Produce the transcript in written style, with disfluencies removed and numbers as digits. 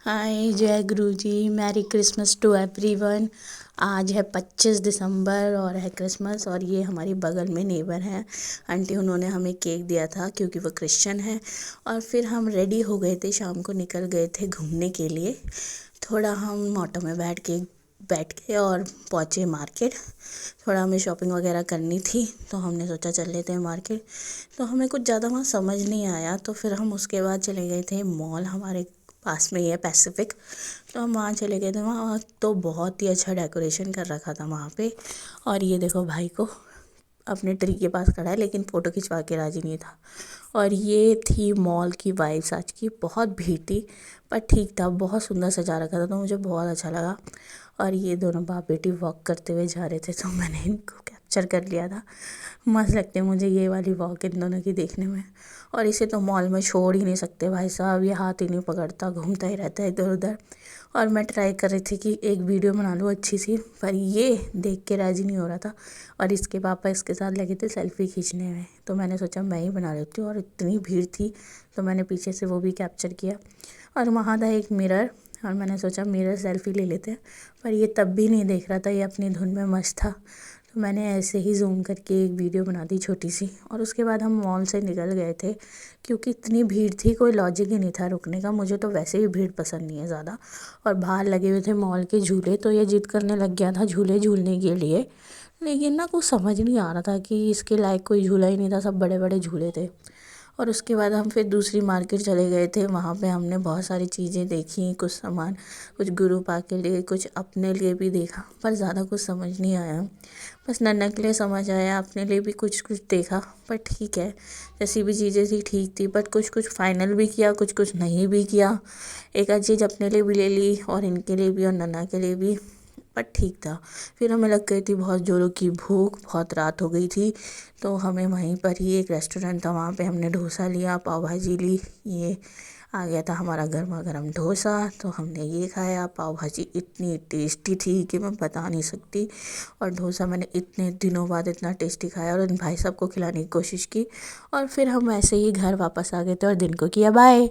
हाय, जय Guru ji. Merry Christmas to everyone. आज है 25 दिसंबर और है क्रिसमस। और ये हमारी बगल में नेबर हैं आंटी, उन्होंने हमें केक दिया था क्योंकि वो क्रिश्चियन है। और फिर हम रेडी हो गए थे, शाम को निकल गए थे घूमने के लिए। थोड़ा हम ऑटो में बैठ के और पहुँचे मार्केट। थोड़ा हमें शॉपिंग वगैरह करनी थी तो हमने सोचा चल लेते हैं मार्केट। तो हमें कुछ ज़्यादा वहाँ समझ नहीं आया, तो फिर हम उसके बाद चले गए थे मॉल, हमारे पास में ही है पैसिफिक। तो हम वहाँ चले गए थे। वहाँ तो बहुत ही अच्छा डेकोरेशन कर रखा था वहाँ पे। और ये देखो भाई को अपने ट्री के पास खड़ा है लेकिन फ़ोटो खिंचवा के राज़ी नहीं था। और ये थी मॉल की वाइब्स आज की। बहुत भीड़ थी पर ठीक था, बहुत सुंदर सजा रखा था तो मुझे बहुत अच्छा लगा। और ये दोनों बाप बेटी वॉक करते हुए जा रहे थे तो मैंने इनको कैप्चर कर लिया था। मस्त लगते हैं मुझे ये वाली वॉक इन दोनों की देखने में। और इसे तो मॉल में छोड़ ही नहीं सकते भाई साहब, ये हाथ ही नहीं पकड़ता, घूमता ही रहता है इधर उधर। और मैं ट्राई कर रही थी कि एक वीडियो बना लूँ अच्छी सी, पर ये देख के राज़ी नहीं हो रहा था। और इसके पापा इसके साथ लगे थे सेल्फ़ी खींचने में, तो मैंने सोचा मैं ही बना लेती हूँ। और इतनी भीड़ थी तो मैंने पीछे से वो भी कैप्चर किया। और वहाँ था एक मिरर और मैंने सोचा मिरर सेल्फ़ी ले लेते हैं, पर ये तब भी नहीं देख रहा था, ये अपनी धुन में मस्त था। तो मैंने ऐसे ही ज़ूम करके एक वीडियो बना दी छोटी सी। और उसके बाद हम मॉल से निकल गए थे क्योंकि इतनी भीड़ थी, कोई लॉजिक ही नहीं था रुकने का। मुझे तो वैसे भी भीड़ पसंद नहीं है ज़्यादा। और बाहर लगे हुए थे मॉल के झूले, तो ये जिद करने लग गया था झूले झूलने के लिए। लेकिन ना कुछ समझ नहीं आ रहा था कि इसके लायक कोई झूला ही नहीं था, सब बड़े बड़े झूले थे। और उसके बाद हम फिर दूसरी मार्केट चले गए थे। वहाँ पे हमने बहुत सारी चीज़ें देखी, कुछ सामान, कुछ गुरु पा के लिए, कुछ अपने लिए भी देखा, पर ज़्यादा कुछ समझ नहीं आया। बस नन्ना के लिए समझ आया, अपने लिए भी कुछ कुछ देखा। पर ठीक है, जैसी भी चीज़ें थी ठीक थी, बट कुछ कुछ फाइनल भी किया, कुछ कुछ नहीं भी किया। एक आध चीज़ अपने लिए भी ले ली और इनके लिए भी और नन्ना के लिए भी, पर ठीक था। फिर हमें लग गई थी बहुत ज़ोरों की भूख, बहुत रात हो गई थी। तो हमें वहीं पर ही एक रेस्टोरेंट था, वहाँ पे हमने डोसा लिया, पाव भाजी ली। ये आ गया था हमारा गर्मा गर्म डोसा, तो हमने ये खाया। पाव भाजी इतनी टेस्टी थी कि मैं बता नहीं सकती। और डोसा मैंने इतने दिनों बाद इतना टेस्टी खाया और इन भाई साहब को खिलाने की कोशिश की। और फिर हम ऐसे ही घर वापस आ गए थे और दिन को किया बाय।